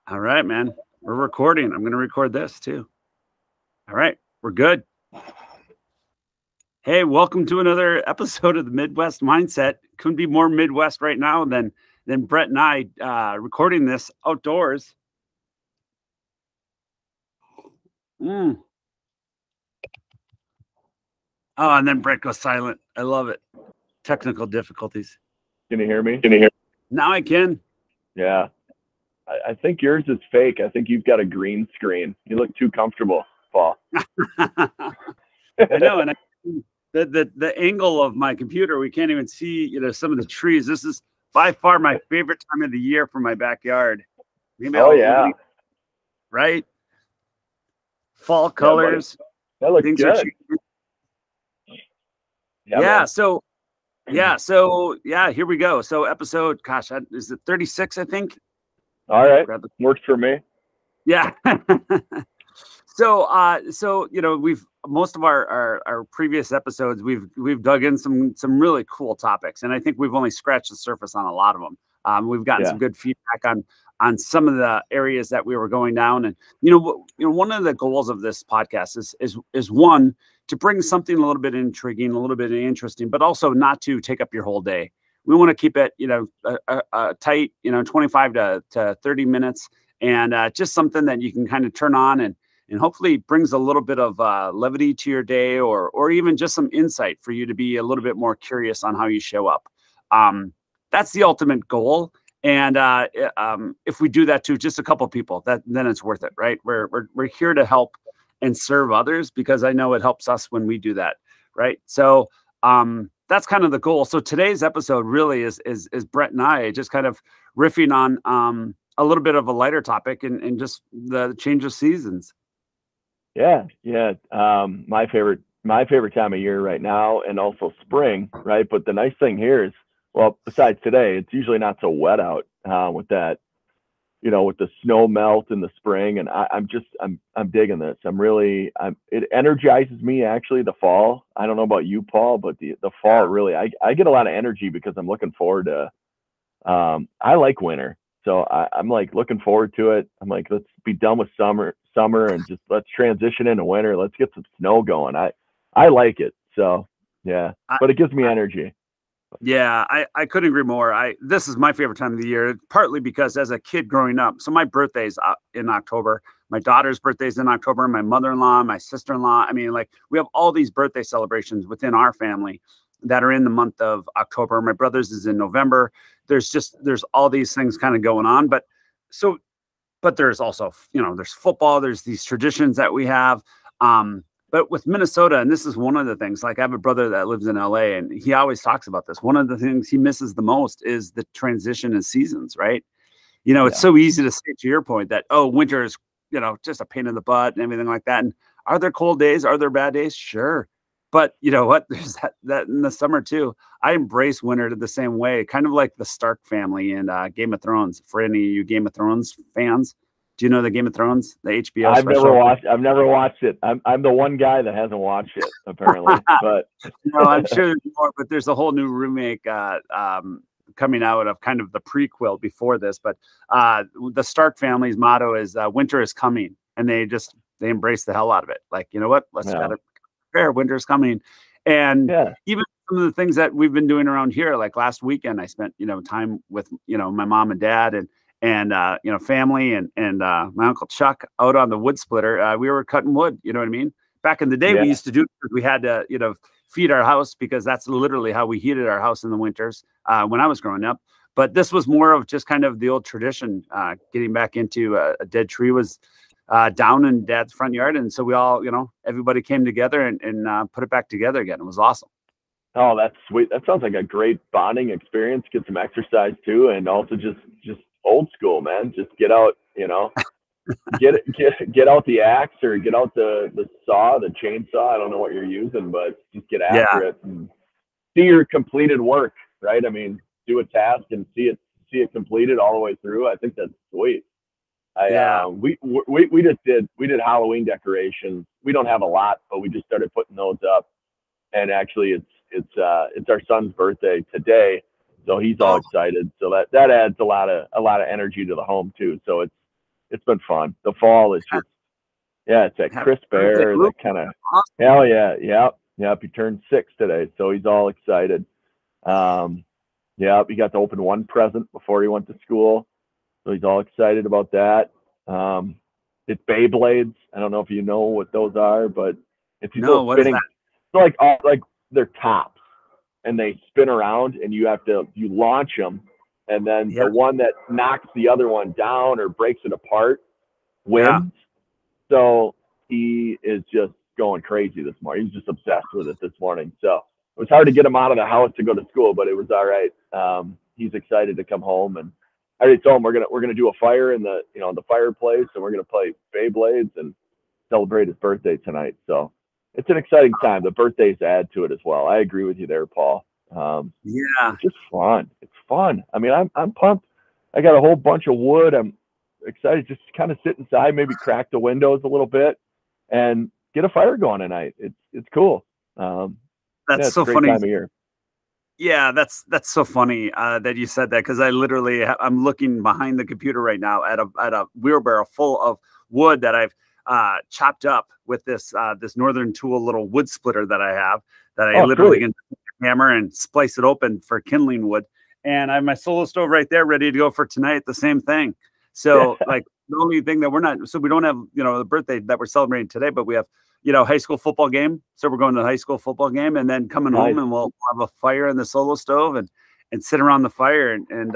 All right, man. We're recording. I'm going to record this too. All right. We're good. Hey, welcome to another episode of the Midwest Mindset. Couldn't be more Midwest right now than Brett and I recording this outdoors. Oh, and then Brett goes silent. I love it. Technical difficulties. Can you hear me? Now I can. Yeah. I think yours is fake. I think you've got a green screen. You look too comfortable, Paul. I know, and the angle of my computer, we can't even see, some of the trees. This is by far my favorite time of the year for my backyard. Yeah. Right? Fall colors. That looks good. Yeah, here we go. So episode, gosh, is it 36, I think? All right. Works for me. Yeah. So we've most of our previous episodes we've dug in some really cool topics, and I think we've only scratched the surface on a lot of them. We've gotten some good feedback on some of the areas that we were going down, and one of the goals of this podcast is one, to bring something a little bit intriguing, a little bit interesting, but also not to take up your whole day. We want to keep it tight, 25 to 30 minutes, and just something that you can kind of turn on and hopefully brings a little bit of levity to your day, or even just some insight for you to be a little bit more curious on how you show up. That's the ultimate goal. And if we do that to just a couple people, then it's worth it, right? We're here to help and serve others, because I know it helps us when we do that, right? So that's kind of the goal. So today's episode really is Brett and I just kind of riffing on a little bit of a lighter topic and just the change of seasons. Yeah. My favorite time of year right now, and also spring, right? But the nice thing here is, well, besides today, it's usually not so wet out with that, with the snow melt in the spring. And I'm digging this. It energizes me, actually, the fall. I don't know about you, Paul, but the fall, really, I get a lot of energy because I'm looking forward to, I like winter. So I'm like looking forward to it. I'm like, let's be done with summer and just let's transition into winter. Let's get some snow going. I like it. So yeah, but it gives me energy. Yeah, I couldn't agree more. This is my favorite time of the year, partly because as a kid growing up, so my birthday's in October. My daughter's birthday's in October. My mother-in-law, my sister-in-law. I mean, like, we have all these birthday celebrations within our family that are in the month of October. My brother's is in November. There's all these things kind of going on. But there's also, there's football. There's these traditions that we have. But with Minnesota, and this is one of the things, like, I have a brother that lives in LA, and he always talks about this. One of the things he misses the most is the transition in seasons, right? It's so easy to say, to your point, that, winter is, just a pain in the butt and everything like that. And are there cold days? Are there bad days? Sure. But you know what? There's that in the summer too. I embrace winter the same way, kind of like the Stark family in Game of Thrones. For any of you Game of Thrones fans, do you know the Game of Thrones, the HBO? I've never watched it. I'm the one guy that hasn't watched it, apparently. But no, I'm sure there's more. But there's a whole new remake coming out of kind of the prequel before this. But the Stark family's motto is "Winter is coming," and they embrace the hell out of it. Like, you know what? Let's gotta prepare. Winter's coming, and even some of the things that we've been doing around here. Like last weekend, I spent time with my mom and dad and family and my Uncle Chuck out on the wood splitter. We were cutting wood, you know what I mean? Back in the day, we used to do it because we had to, feed our house, because that's literally how we heated our house in the winters when I was growing up. But this was more of just kind of the old tradition. Getting back into a dead tree was down in Dad's front yard. And so we all, everybody came together and put it back together again. It was awesome. Oh, that's sweet. That sounds like a great bonding experience. Get some exercise too. And also just old school, man. Just get out, get out the axe, or get out the saw, the chainsaw. I don't know what you're using, but just get after it and see your completed work, right? I mean, do a task and see it completed all the way through. I think that's sweet. We did Halloween decorations. We don't have a lot, but we just started putting those up. And actually, it's our son's birthday today, so he's all excited. So that adds a lot of energy to the home too. So it's been fun. The fall is just, yeah, it's that crisp air, that kind of, hell yeah, yep. He turned 6 today, so he's all excited. Yep, he got to open one present before he went to school, so he's all excited about that. It's Beyblades. I don't know if you know what those are, but it's these little spinning. So like they're tops, and they spin around, and you launch them, and then the one that knocks the other one down or breaks it apart wins. Yeah. So he is just going crazy this morning. He's just obsessed with it this morning. So it was hard to get him out of the house to go to school, but it was all right. He's excited to come home, and I already told him we're gonna do a fire in the fireplace, and we're gonna play Beyblades and celebrate his birthday tonight. So it's an exciting time. The birthdays add to it as well. I agree with you there, Paul. It's just fun. It's fun. I mean, I'm pumped. I got a whole bunch of wood. I'm excited just to kind of sit inside, maybe crack the windows a little bit, and get a fire going tonight. It's cool. That's so funny. Time of year. Yeah, that's so funny that you said that, because I'm looking behind the computer right now at a wheelbarrow full of wood that I've chopped up with this Northern Tool little wood splitter that I have, that I literally can hammer and splice it open for kindling wood. And I have my Solo Stove right there ready to go for tonight. The same thing. So like the only thing that we don't have, the birthday that we're celebrating today, but we have, high school football game. So we're going to the high school football game, and then coming home, and we'll have a fire in the Solo Stove and sit around the fire and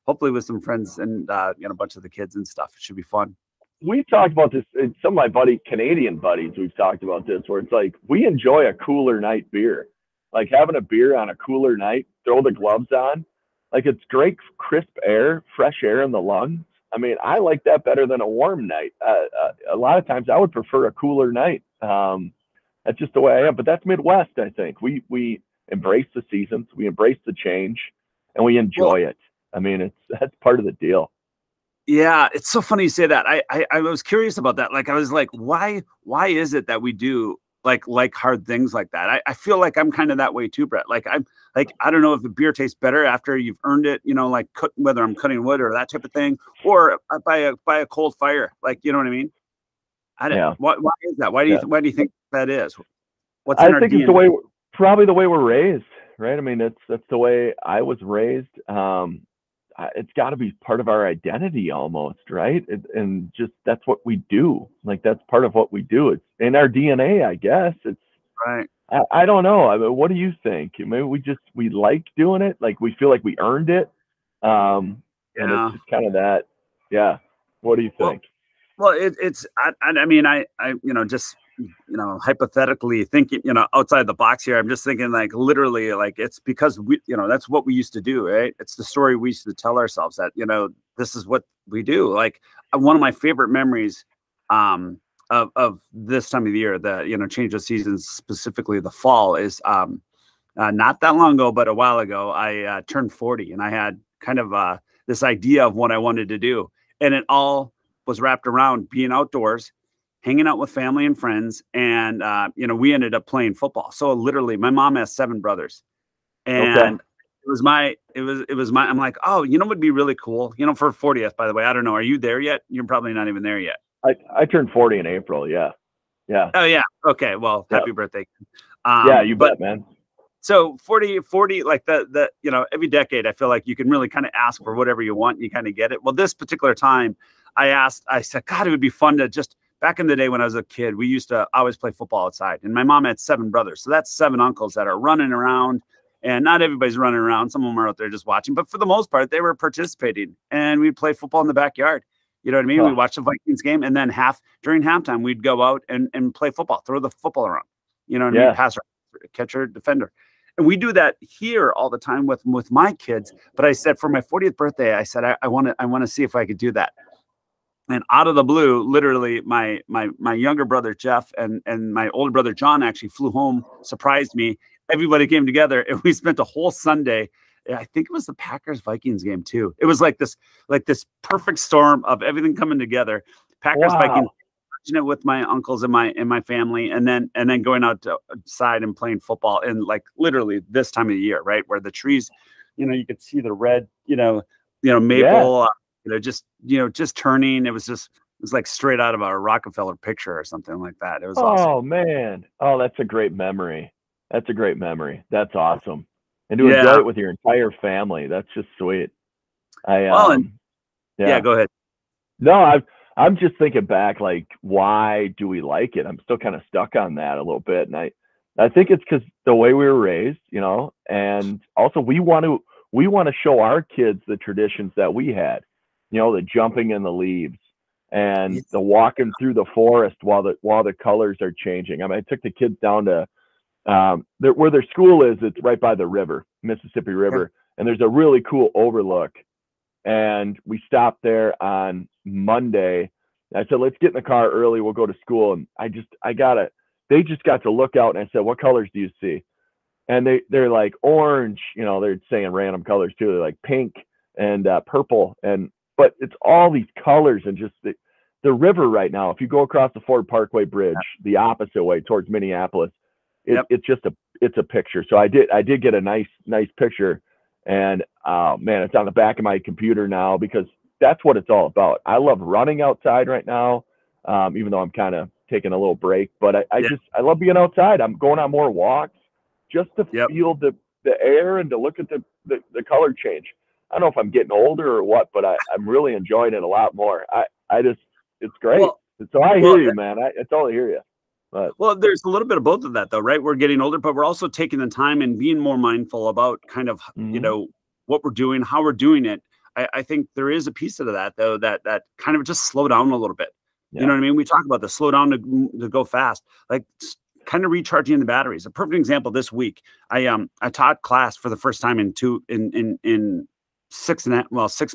hopefully with some friends and, a bunch of the kids and stuff. It should be fun. We've talked about this, and some of my Canadian buddies, we've talked about this, where it's like, we enjoy a cooler night beer, like having a beer on a cooler night, throw the gloves on. Like, it's great, crisp air, fresh air in the lungs. I mean, I like that better than a warm night. A lot of times I would prefer a cooler night. That's just the way I am, but that's Midwest. I think we embrace the seasons, we embrace the change, and we enjoy it. I mean, that's part of the deal. Yeah. It's so funny you say that. I was curious about that. Like, I was like, why is it that we do like hard things like that? I feel like I'm kind of that way too, Brett. Like, I don't know if the beer tastes better after you've earned it, like whether I'm cutting wood or that type of thing, or by a cold fire. Like, you know what I mean? I don't know. Why is that? Why do you think that is? What's in our think DNA? It's probably the way we're raised, right? I mean, that's the way I was raised. It's got to be part of our identity almost, right? And just, that's what we do. Like, that's part of what we do. It's in our DNA, I guess. It's right. I don't know. I mean, what do you think? Maybe we like doing it. Like, we feel like we earned it. And it's just kind of that. Yeah. What do you think? Well, I mean, just, hypothetically thinking, outside the box here, I'm just thinking, like, literally, like, it's because that's what we used to do, right? It's the story we used to tell ourselves that, this is what we do. Like, one of my favorite memories, of this time of the year, the, change of seasons, specifically the fall, is, not that long ago, but a while ago, I turned 40, and I had kind of, this idea of what I wanted to do. And it all was wrapped around being outdoors, hanging out with family and friends. And, we ended up playing football. So literally, my mom has 7 brothers, and it was my, I'm like, oh, what would be really cool, for 40th, by the way. I don't know. Are you there yet? You're probably not even there yet. I turned 40 in April. Yeah. Yeah. Oh yeah. Okay. Well, happy birthday. Yeah, you bet, man. So 40, like the, every decade, I feel like you can really kind of ask for whatever you want. And you kind of get it. Well, this particular time I said, God, it would be fun to just, back in the day when I was a kid, we used to always play football outside, and my mom had 7 brothers. So that's 7 uncles that are running around, and not everybody's running around. Some of them are out there just watching, but for the most part, they were participating, and we'd play football in the backyard. You know what I mean? Huh. We watched the Vikings game, and then during halftime, we'd go out and play football, throw the football around, you know what I mean? Passer, catcher, defender. And we do that here all the time with my kids. But I said, for my 40th birthday, I said, I want to see if I could do that. And out of the blue, literally, my younger brother, Jeff, and my older brother, John, actually flew home, surprised me. Everybody came together, and we spent a whole Sunday. I think it was the Packers-Vikings game, too. It was like this perfect storm of everything coming together. Packers-Vikings, watching it with my uncles and my family, and then going outside and playing football in, like, literally this time of the year, right? Where the trees, you could see the red, maple just turning. It was like straight out of a Rockefeller picture or something like that. It was awesome. Oh man. Oh, that's a great memory. That's a great memory. That's awesome. And to enjoy it with your entire family. That's just sweet. Go ahead. No, I'm just thinking back, like, why do we like it? I'm still kind of stuck on that a little bit. And I think it's because the way we were raised, and also we want to show our kids the traditions that we had, the jumping in the leaves and the walking through the forest while the colors are changing. I mean, I took the kids down to where their school is. It's right by the river, Mississippi River, and there's a really cool overlook. And we stopped there on Monday. I said, let's get in the car early. We'll go to school. And they just got to look out, and I said, what colors do you see? And they're like orange, they're saying random colors too. They're like pink and purple. But it's all these colors, and just the river right now. If you go across the Ford Parkway Bridge, the opposite way towards Minneapolis, it's a picture. So I did get a nice picture. And man, it's on the back of my computer now because that's what it's all about. I love running outside right now, even though I'm kind of taking a little break. But I love being outside. I'm going on more walks just to feel the air and to look at the color change. I don't know if I'm getting older or what, but I'm really enjoying it a lot more. It's great. So I hear you, man. I totally hear you. Well, there's a little bit of both of that, though, right? We're getting older, but we're also taking the time and being more mindful about kind of, what we're doing, how we're doing it. I think there is a piece of that, though, that kind of just slow down a little bit. Yeah. You know what I mean? We talk about the slow down to go fast, like kind of recharging the batteries. A perfect example this week, I taught class for the first time in 6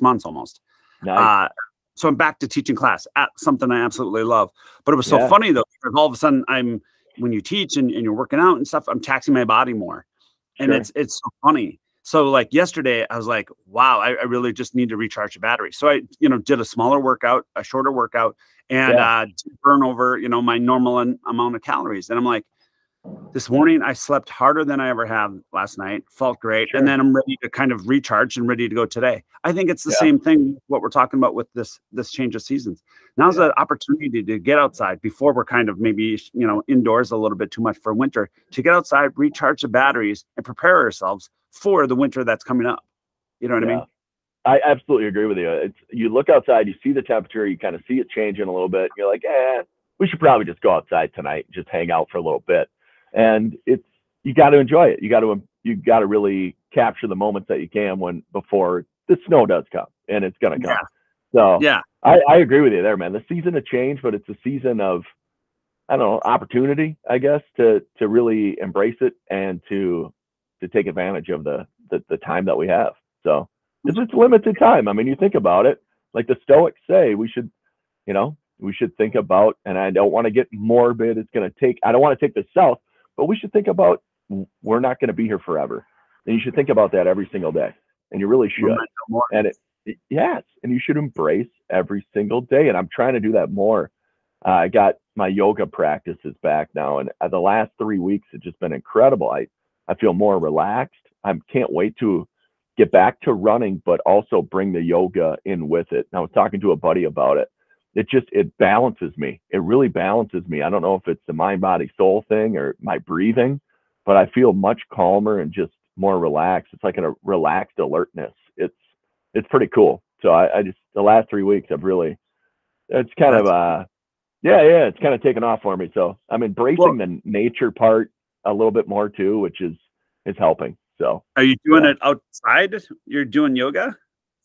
months almost. Nice. So I'm back to teaching class at something I absolutely love. But it was so funny, though, because all of a sudden when you teach and you're working out and stuff, I'm taxing my body more. And it's so funny. So like yesterday, I was like, wow, I really just need to recharge the battery. So I, did a smaller workout, a shorter workout, and burn over, my normal amount of calories. And I'm like, this morning I slept harder than I ever have last night, felt great. And then I'm ready to kind of recharge and ready to go today. I think it's the same thing, what we're talking about with this change of seasons. Now's an opportunity to get outside before we're kind of maybe, indoors a little bit too much for winter, to get outside, recharge the batteries and prepare ourselves for the winter that's coming up. You know what I mean? I absolutely agree with you. You look outside, you see the temperature, you kind of see it changing a little bit. You're like, we should probably just go outside tonight, just hang out for a little bit. And you got to enjoy it. You got to really capture the moments that you can before the snow does come, and it's going to come. So I agree with you there, man. The season of change, but it's a season of, I don't know, opportunity, I guess, to really embrace it and to take advantage of the time that we have. So it's limited time. I mean, you think about it, like the Stoics say, we should think about, and I don't want to get morbid. I don't want to take the South, but we should think about, we're not going to be here forever. And you should think about that every single day. And you really should. And and you should embrace every single day. And I'm trying to do that more. I got my yoga practices back now. And the last 3 weeks, it's just been incredible. I feel more relaxed. I can't wait to get back to running, but also bring the yoga in with it. And I was talking to a buddy about it. It balances me. It really balances me. I don't know if it's the mind, body, soul thing or my breathing, but I feel much calmer and just more relaxed. It's like a relaxed alertness. It's pretty cool. So I just, the last 3 weeks it's kind of, it's kind of taken off for me. So I'm embracing the nature part a little bit more too, which is helping. So are you doing it outside? You're doing yoga?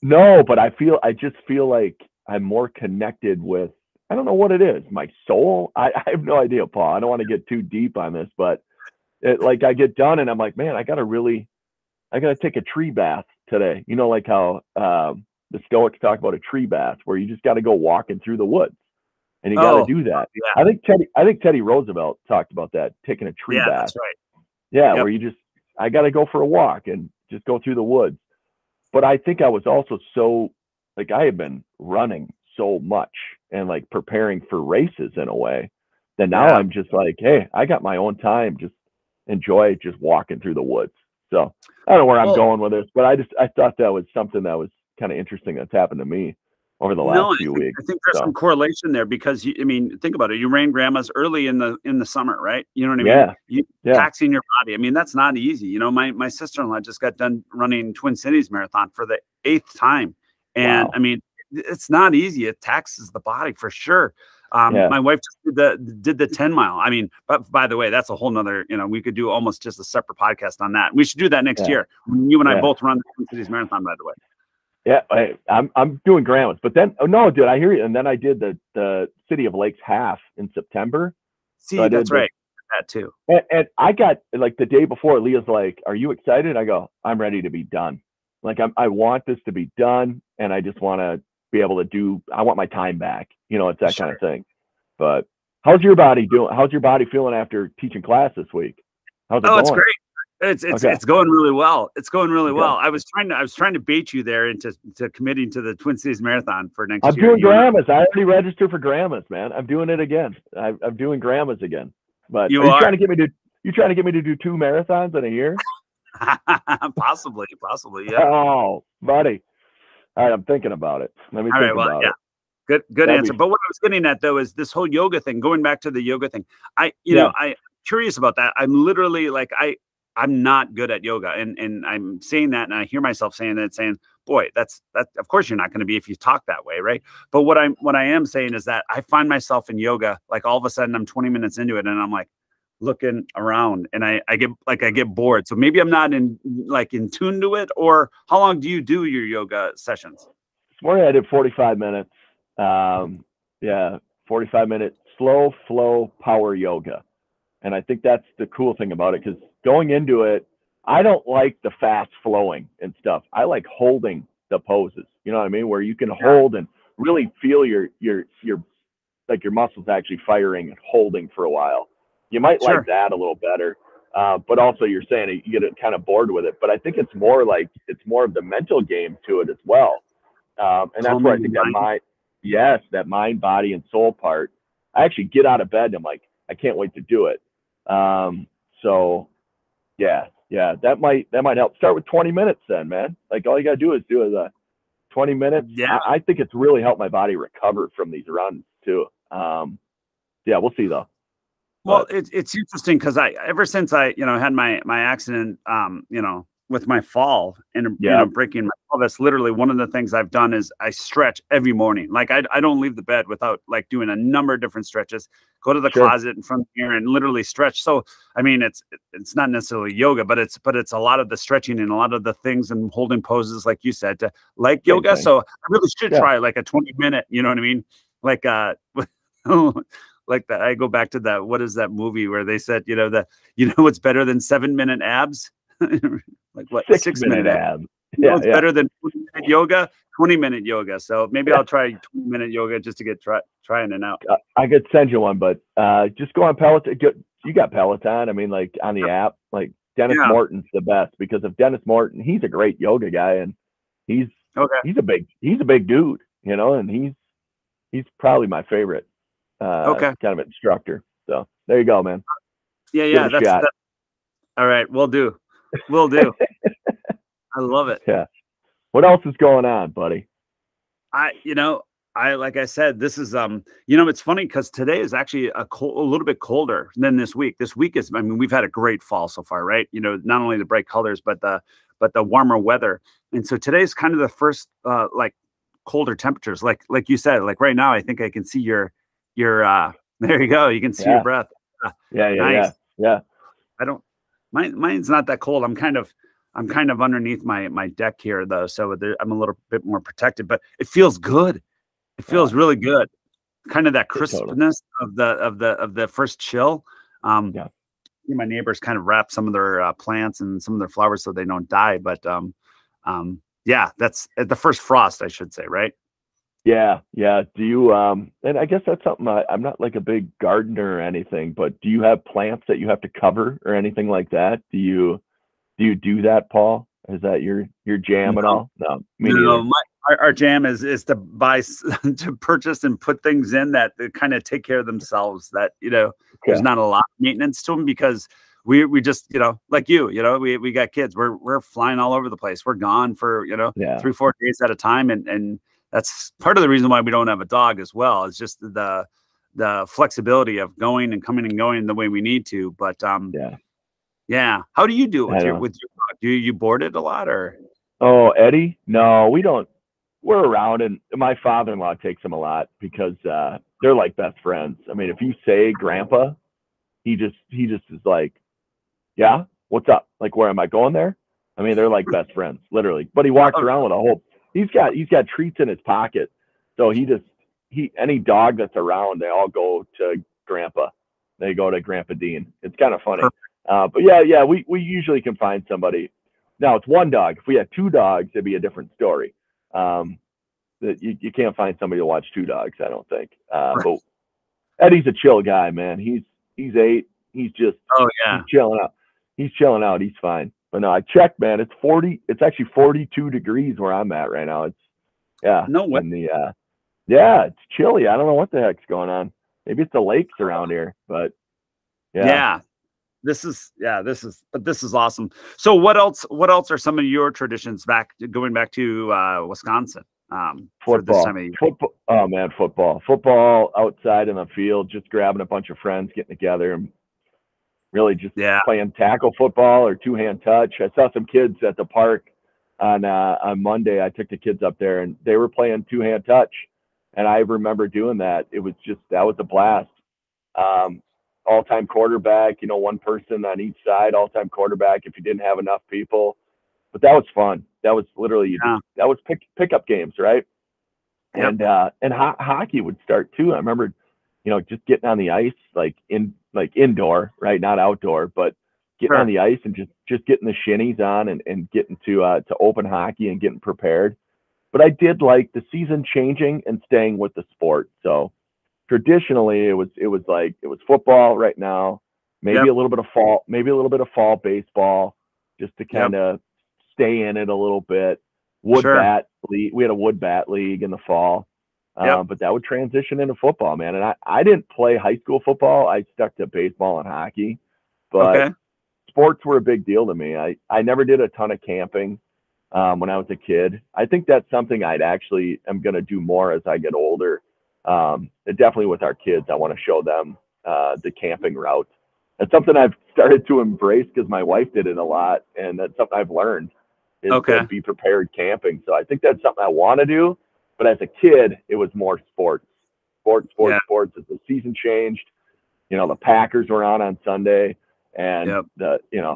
No, but I just feel like I'm more connected with, I don't know what it is, my soul. I have no idea, Paul. I don't want to get too deep on this, but I get done and I'm like, man, I got to take a tree bath today. Like how the Stoics talk about a tree bath, where you just got to go walking through the woods and you got to do that. Yeah. I think Teddy Roosevelt talked about that, taking a tree bath. That's right. Yeah. Yep. Where I got to go for a walk and just go through the woods. But I think I was also I had been running so much and preparing for races in a way that now I'm just like, hey, I got my own time. Just enjoy just walking through the woods. So I don't know where I'm going with this, but I thought that was something that was kind of interesting that's happened to me over the last few weeks. I think there's some correlation there because I mean, think about it. You ran grandmas early in the summer, right? You know what I mean? You taxing your body. I mean, that's not easy. You know, my sister-in-law just got done running Twin Cities Marathon for the 8th time. And I mean, it's not easy. It taxes the body for sure. My wife just did the 10 mile. I mean, but by the way, that's a whole nother, you know, we could do almost just a separate podcast on that. We should do that next year. You and I both run the Twin Cities Marathon, by the way. Yeah, I'm doing grandmas, but then I hear you. And then I did the City of Lakes half in September. See, so that's right. That too. And I got like the day before, Leah's like, "Are you excited?" I go, "I'm ready to be done. Like I want this to be done, and I just want to be able to I want my time back. You know, it's that kind of thing." But how's your body doing? How's your body feeling after teaching class this week? How's it going? It's great. It's going really well. It's going really well. I was trying to bait you there into committing to the Twin Cities Marathon for next year. I'm doing grandmas. I already registered for grandmas, man. I'm doing it again. I'm doing grandmas again. But are you trying to get me to do 2 marathons in a year? Possibly, yeah. Oh, buddy. All right, I'm thinking about it. Let me think about it. Good answer. But what I was getting at though is this whole yoga thing. Going back to the yoga thing, I'm curious about that. I'm literally like I'm not good at yoga, and I'm saying that, and I hear myself saying that, saying, "Boy, that's of course you're not going to be if you talk that way, right?" But what I am saying is that I find myself in yoga, like all of a sudden I'm 20 minutes into it, and I'm like looking around, and I get bored. So maybe I'm not in tune to it. Or how long do you do your yoga sessions? This morning I did 45 minutes. 45-minute slow flow power yoga. And I think that's the cool thing about it, because going into it, I don't like the fast flowing and stuff. I like holding the poses, you know what I mean? Where you can hold and really feel your like your muscles actually firing and holding for a while. You might like that a little better. But also you're saying you get kind of bored with it. But I think it's more of the mental game to it as well. And that's where I think that mind, body, and soul part. I actually get out of bed and I'm like, I can't wait to do it. So that might help. Start with 20 minutes then, man. Like all you gotta do is do the 20 minutes. Yeah. I think it's really helped my body recover from these runs too. We'll see though. Well, it's interesting because ever since I had my accident, with my fall and breaking my pelvis, literally one of the things I've done is I stretch every morning. Like I don't leave the bed without like doing a number of different stretches. Go to the closet in front of the mirror and literally stretch. So I mean, it's not necessarily yoga, but it's a lot of the stretching and a lot of the things and holding poses, like you said, to like yoga. So I really should try like a 20-minute. You know what I mean? Like like that. I go back to that. What is that movie where they said, what's better than 7-minute abs? Like what? 6-minute abs. It's better than 20-minute yoga. 20-minute yoga. So maybe I'll try 20-minute yoga just to get trying it out. I could send you one, but just go on Peloton. You got Peloton. I mean, like on the app, like Dennis Morton's the best, because of Dennis Morton. He's a great yoga guy, and he's a big dude, and he's probably my favorite kind of instructor. So there you go, man. Yeah. That's all right. We'll do. I love it. Yeah. What else is going on, buddy? Like I said, this is it's funny because today is actually a little bit colder than this week. This week is, I mean, we've had a great fall so far, right? Not only the bright colors, but the warmer weather. And so today's kind of the first like colder temperatures. Like you said, like right now, I think I can see your there you go. You can see your breath. Nice. Yeah. Mine's not that cold. I'm kind of underneath my deck here though, so I'm a little bit more protected. But it feels good. It feels really good. Kind of that crispness of the first chill. My neighbors kind of wrap some of their plants and some of their flowers so they don't die. But that's the first frost, I should say, right? Yeah. Do you and I guess that's something I'm not like a big gardener or anything, but do you have plants that you have to cover or anything like that? Do you do that, Paul? Is that your jam at all? No, our jam is to buy to purchase and put things in that kind of take care of themselves. That there's not a lot of maintenance to them, because we just like we got kids. We're flying all over the place. We're gone for 3-4 days at a time, and that's part of the reason why we don't have a dog as well. It's just the flexibility of going and coming and going the way we need to. But yeah. How do you do it with your dog? Do you board it a lot or? Oh, Eddie? No, we don't. We're around, and my father-in-law takes him a lot because they're like best friends. I mean, if you say Grandpa, he just is like, yeah, what's up? Like, where am I going there? I mean, they're like best friends, literally. But he walks around with a whole. He's got treats in his pocket, so any dog that's around, they all go to Grandpa. They go to Grandpa Dean. It's kind of funny. But yeah, we usually can find somebody. Now it's one dog. If we had two dogs, it'd be a different story. You can't find somebody to watch two dogs, I don't think. But Eddie's a chill guy, man. He's 8. He's just he's chilling out. He's chilling out. He's fine. But no, I checked, man. It's 40. It's actually 42 degrees where I'm at right now. It's no way. It's chilly. I don't know what the heck's going on. Maybe it's the lakes around here, but yeah. This is awesome. So what else are some of your traditions going back to Wisconsin? For this time of year? Football. Oh man, football outside in the field, just grabbing a bunch of friends, getting together and really just playing tackle football or two-hand touch. I saw some kids at the park on Monday. I took the kids up there and they were playing two-hand touch. And I remember doing that. That was a blast. All-time quarterback, one person on each side, all-time quarterback if you didn't have enough people. But that was fun. That was literally, that was pickup games, right? Yep. And hockey would start too. I remember, just getting on the ice, like indoor, right? Not outdoor, but getting on the ice and just getting the shinnies on and getting to open hockey and getting prepared. But I did like the season changing and staying with the sport. So traditionally it was football right now, maybe a little bit of fall baseball, just to kind of stay in it a little bit. Bat league. We had a wood bat league in the fall. But that would transition into football, man. And I didn't play high school football. I stuck to baseball and hockey, but sports were a big deal to me. I never did a ton of camping when I was a kid. I think that's something I'm going to do more as I get older. Definitely with our kids, I want to show them the camping route. It's something I've started to embrace because my wife did it a lot, and that's something I've learned is to be prepared camping. So I think that's something I want to do. But as a kid, it was more sports. As the season changed, the Packers were on Sunday, and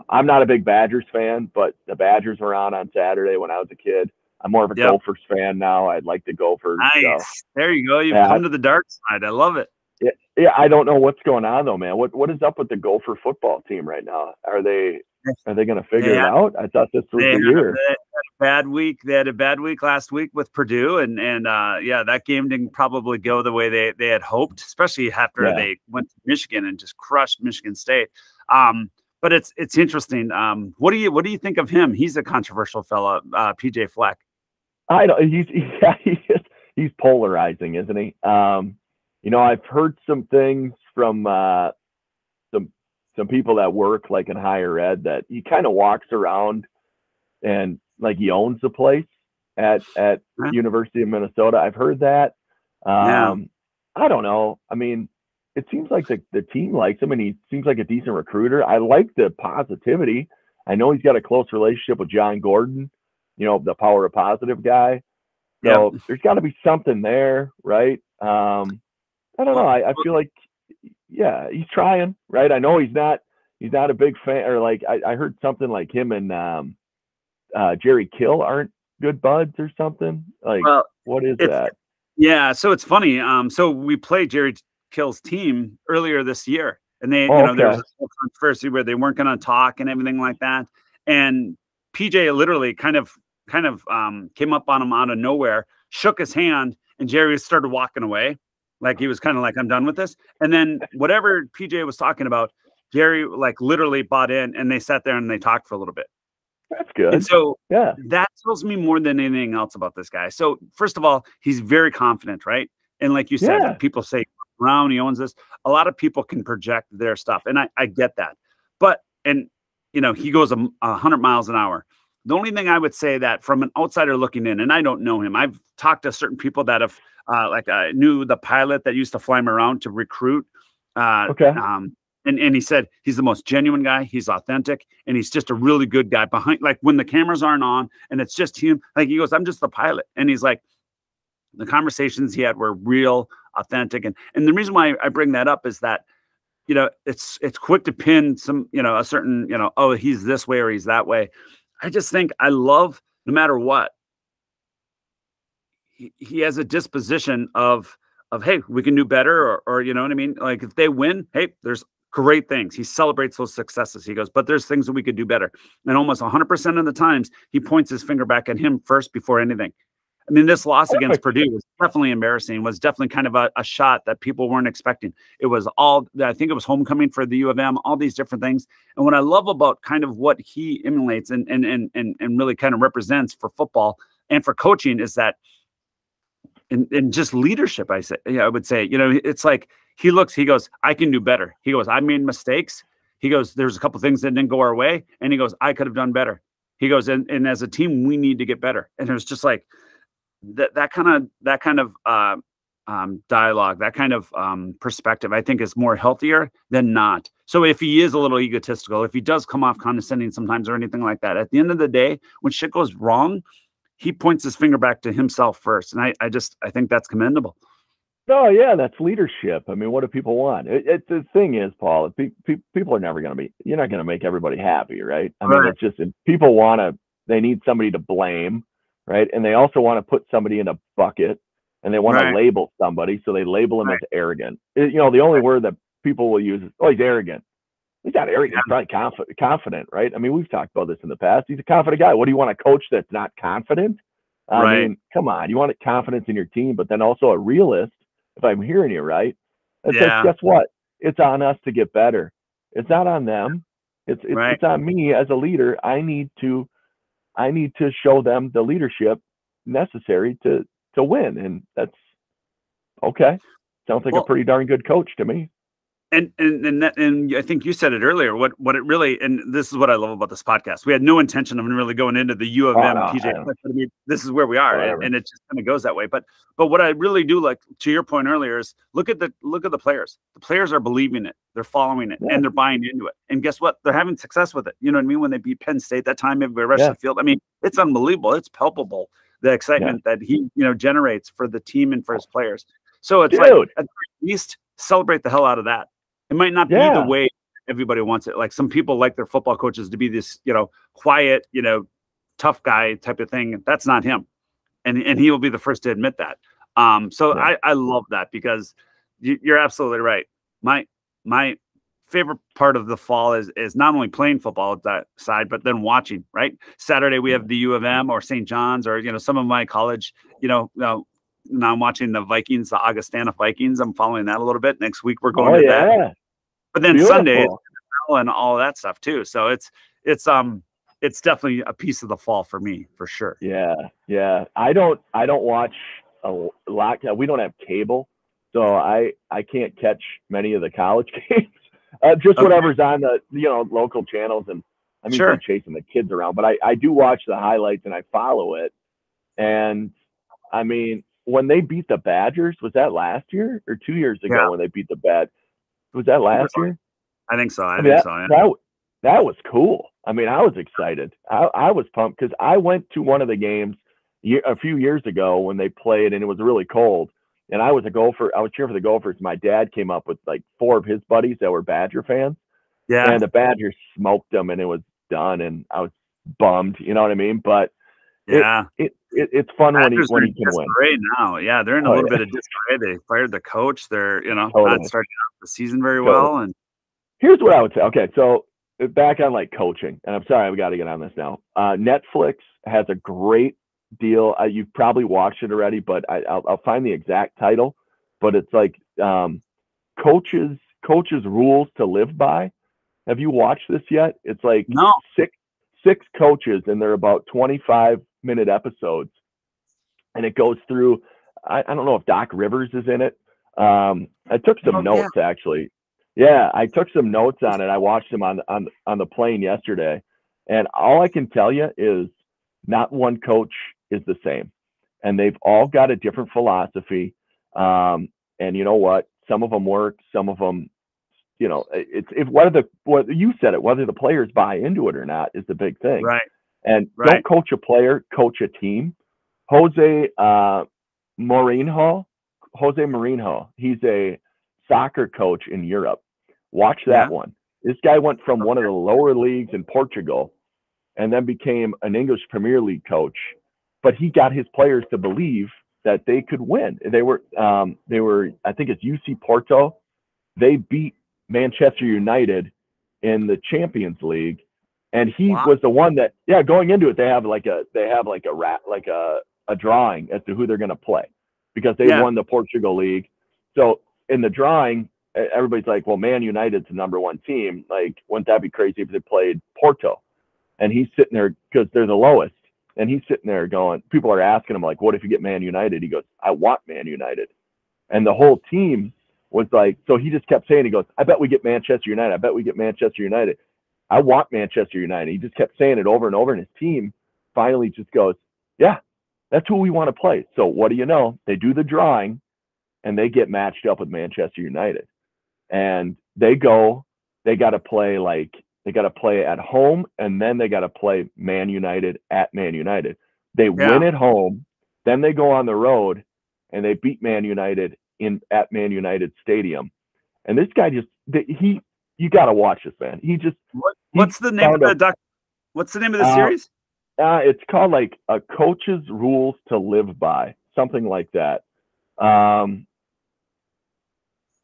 I'm not a big Badgers fan, but the Badgers were on Saturday when I was a kid. I'm more of a Gophers fan now. I'd like the Gophers. Nice. So. There you go. You've come to the dark side. I love it. Yeah. I don't know what's going on though, man. What is up with the Gopher football team right now? Are they going to figure it out? I thought this was the year. They had a bad week. They had a bad week last week with Purdue, and that game didn't probably go the way they had hoped, especially after they went to Michigan and just crushed Michigan State. But it's interesting. What do you think of him? He's a controversial fella, PJ Fleck. I know he's polarizing, isn't he? I've heard some things from some people that work like in higher ed that he kind of walks around and like he owns the place at University of Minnesota. I've heard that. I don't know. I mean, it seems like the team likes him and he seems like a decent recruiter. I like the positivity. I know he's got a close relationship with John Gordon, the Power of Positive guy. So there's got to be something there, right? I don't know. I feel like, he's trying, right? I know he's not a big fan, or like I heard something like him and Jerry Kill aren't good buds or something. Like, what is that? Yeah, so it's funny. So we played Jerry Kill's team earlier this year, and there was a whole controversy where they weren't going to talk and everything like that. And PJ literally kind of came up on him out of nowhere, shook his hand, and Jerry started walking away. Like he was kind of like, I'm done with this. And then whatever PJ was talking about, Jerry like literally bought in, and they sat there and they talked for a little bit. That's good. And so that tells me more than anything else about this guy. So first of all, he's very confident, right? And like you said, people say Brown, he owns this. A lot of people can project their stuff, and I get that. But he goes 100 miles an hour. The only thing I would say that from an outsider looking in, and I don't know him, I've talked to certain people that have, I knew the pilot that used to fly him around to recruit. Okay. And he said he's the most genuine guy. He's authentic, and he's just a really good guy behind. Like when the cameras aren't on and it's just him, like he goes, I'm just the pilot. And he's like, the conversations he had were real, authentic. And the reason why I bring that up is that, you know, it's quick to pin some, you know, a certain, you know, oh, he's this way or he's that way. I just think I love, no matter what, he has a disposition of, hey, we can do better, or you know what I mean? Like if they win, hey, there's great things. He celebrates those successes. He goes, but there's things that we could do better. And almost 100% of the times he points his finger back at him first before anything. I mean, this loss against Purdue was definitely embarrassing, was definitely kind of a shot that people weren't expecting. It was all, I think it was homecoming for the U of M, all these different things. And what I love about kind of what he emulates and really kind of represents for football and for coaching is that in just leadership, I would say, you know, it's like he goes, I can do better. He goes, I made mistakes. He goes, there's a couple things that didn't go our way. And he goes, I could have done better. He goes, and as a team, we need to get better. And it was just like, that kind of dialogue, that kind of perspective, I think is more healthier than not. So if he is a little egotistical, if he does come off condescending sometimes or anything like that, at the end of the day, when shit goes wrong, he points his finger back to himself first. And I think that's commendable. Oh yeah, that's leadership. I mean, what do people want? The thing is, Paul, people are never going to be, you're not going to make everybody happy, right? I mean, it's just, people they need somebody to blame. Right. And they also want to put somebody in a bucket, and they want to label somebody. So they label him as arrogant. You know, the only word that people will use is, oh, he's arrogant. He's not arrogant. He's probably confident. Right. I mean, we've talked about this in the past. He's a confident guy. What do you want, a coach that's not confident? I mean, come on. You want confidence in your team, but then also a realist, if I'm hearing you right. That says, guess what? It's on us to get better. It's not on them. It's on me as a leader. I need to show them the leadership necessary to win. And that's okay. Sounds like a pretty darn good coach to me. And I think you said it earlier, what it really, and this is what I love about this podcast. We had no intention of really going into the U of M, PJ. I mean, this is where we are, and it just kind of goes that way. But what I really do like, to your point earlier, is look at the players. The players are believing it, they're following it, and they're buying into it. And guess what? They're having success with it. You know what I mean? When they beat Penn State that time, everybody rushed the field. I mean, it's unbelievable. It's palpable, the excitement that he generates for the team and for his players. So it's like, at least celebrate the hell out of that. It might not be the way everybody wants it. Like some people like their football coaches to be this, quiet, tough guy type of thing. That's not him. And he will be the first to admit that. I love that, because you're absolutely right. My favorite part of the fall is not only playing football at that side, but then watching, right? Saturday, we have the U of M or St. John's, or, some of my college, now I'm watching the Vikings, the Augustana Vikings. I'm following that a little bit. Next week we're going to that. But then Sunday and all that stuff too. So it's definitely a piece of the fall for me, for sure. Yeah. Yeah. I don't watch a lot. We don't have cable, so I can't catch many of the college games. Just whatever's on the local channels, and I mean, I'm chasing the kids around, but I do watch the highlights and I follow it. And I mean, when they beat the Badgers, was that last year or 2 years ago when they beat the Badgers? Was that last year? I think so. That was cool. I mean, I was excited. I was pumped because I went to one of the games a few years ago when they played, and it was really cold. And I was a Gopher. I was cheering for the Gophers. My dad came up with like 4 of his buddies that were Badger fans. Yeah. And the Badgers smoked them, and it was done. And I was bummed. You know what I mean? But it's fun when he can win. Right now, they're in a little bit of disarray. They fired the coach. They're not starting off the season very well. And here's what I would say. Okay, so back on like coaching, and I'm sorry, we got to get on this now. Netflix has a great deal. You've probably watched it already, but I'll find the exact title. But it's like coaches rules to live by. Have you watched this yet? It's like six coaches, and they're about 25-minute episodes, and it goes through. I don't know if Doc Rivers is in it. I took some notes actually. Yeah, I took some notes on it. I watched him on the plane yesterday, And all I can tell you is not one coach is the same, and they've all got a different philosophy. And you know what? Some of them work, some of them, you know, what you said it, whether the players buy into it or not is the big thing. Right. And right. Don't coach a player, coach a team. Jose Mourinho, he's a soccer coach in Europe. Watch that one. This guy went from one of the lower leagues in Portugal and then became an English Premier League coach. But he got his players to believe that they could win. They were, I think it's UC Porto. They beat Manchester United in the Champions League, and he was the one that, going into it, they have a drawing as to who they're going to play because they won the Portugal League. So in the drawing, everybody's like, well, Man United's the #1 team. Like, wouldn't that be crazy if they played Porto? And he's sitting there because they're the lowest. And he's sitting there going, people are asking him, like, what if you get Man United? He goes, I want Man United. And the whole team was like, so he just kept saying, he goes, I bet we get Manchester United. I bet we get Manchester United. I want Manchester United. He just kept saying it over and over. And his team finally just goes, yeah, that's who we want to play. So what do you know? They do the drawing and they get matched up with Manchester United. And they got to play at home, and then they got to play Man United at Man United. They win at home, then they go on the road, and they beat Man United at Man United Stadium. And this guy you got to watch this, man. What's the name of the series? It's called like A Coach's Rules to Live By, something like that.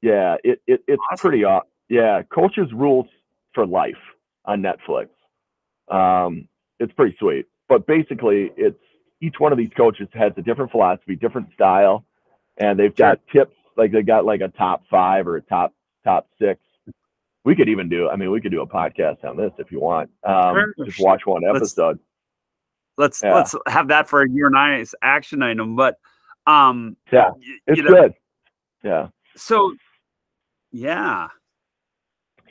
It's awesome. Pretty awesome. Yeah, Coach's Rules for Life on Netflix. It's pretty sweet. But basically, it's each one of these coaches has a different philosophy, different style, and they've got tips. Like they got like a top 5 or a top 6. We could even do a podcast on this if you want. Just watch one episode. Let's have that for your and I's action item. But it's good. Yeah. So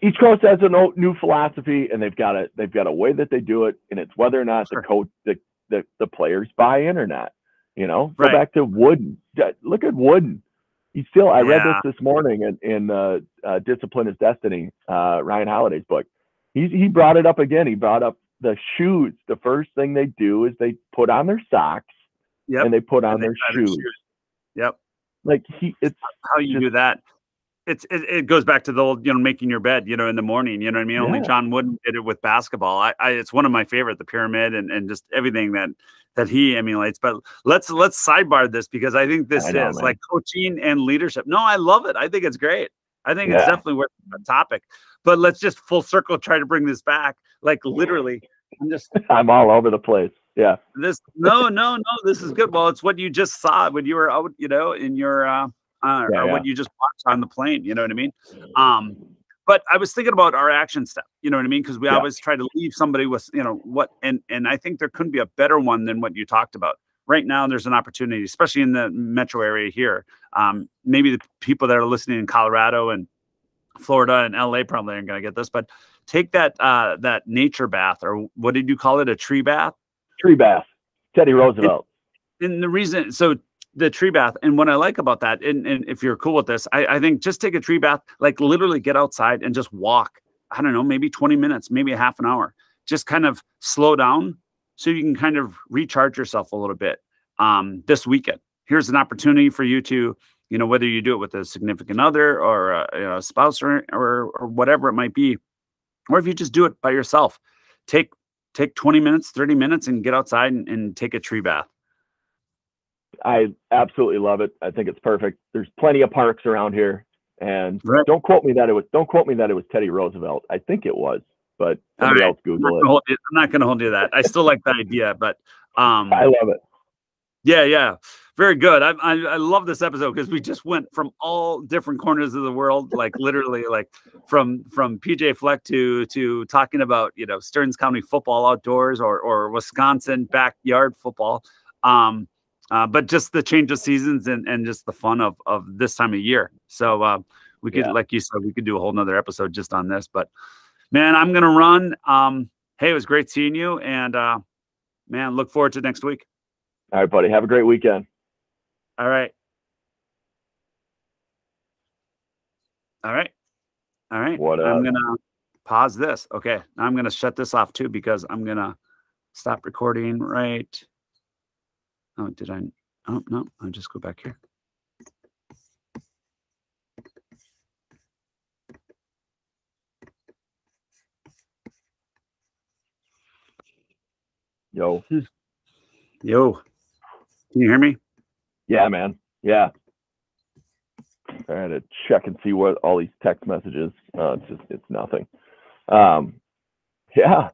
each coach has a new philosophy, and they've got a way that they do it, and it's whether or not the players buy in or not. You know, go back to Wooden. Look at Wooden. I read this morning in Discipline is Destiny, Ryan Holiday's book. He brought it up again. He brought up the shoes. The first thing they do is they put on their socks, and they put on their shoes. Yep. Like it's how you do that. It goes back to the old, making your bed, in the morning, you know what I mean? Only John Wooden did it with basketball. It's one of my favorite, the pyramid and just everything that he emulates. But let's sidebar this because I think this is like coaching and leadership. No, I love it. I think it's great. I think it's definitely worth a topic, but let's just full circle, try to bring this back. Like literally, I'm all over the place. Yeah. No, this is good. Well, it's what you just saw when you were out, in your, or what you just watched on the plane, you know what I mean? But I was thinking about our action step, you know what I mean? Because we always try to leave somebody with, and I think there couldn't be a better one than what you talked about. Right now, there's an opportunity, especially in the metro area here. Maybe the people that are listening in Colorado and Florida and LA probably aren't going to get this, but take that nature bath, or what did you call it? A tree bath? Tree bath. Teddy Roosevelt. And the reason, the tree bath, and what I like about that, and if you're cool with this, I think just take a tree bath, like literally get outside and just walk. I don't know, maybe 20 minutes, maybe a half an hour. Just kind of slow down so you can kind of recharge yourself a little bit. This weekend, here's an opportunity for you to, whether you do it with a significant other or a spouse or whatever it might be, or if you just do it by yourself, take 20 minutes, 30 minutes and get outside and take a tree bath. I absolutely love it. I think it's perfect. There's plenty of parks around here, and don't quote me that it was Teddy Roosevelt. I think it was, but somebody else Google it. I'm not going to hold you to that. I still like the idea, but I love it. Yeah, very good. I love this episode because we just went from all different corners of the world, like literally, like from PJ Fleck to talking about Stearns County football outdoors or Wisconsin backyard football. But just the change of seasons and just the fun of this time of year. So we could, like you said, we could do a whole nother episode just on this. But man, I'm gonna run. Hey, it was great seeing you, and man, look forward to next week. All right, buddy. Have a great weekend. All right. All right. All right. What I'm going to pause this. Okay. I'm going to shut this off too, because I'm going to stop recording right. Oh, did I? Oh, no. I'll just go back here. Yo. Yo. Can you hear me? Yeah, man. Yeah. I had to check and see what all these text messages. It's nothing. Yeah.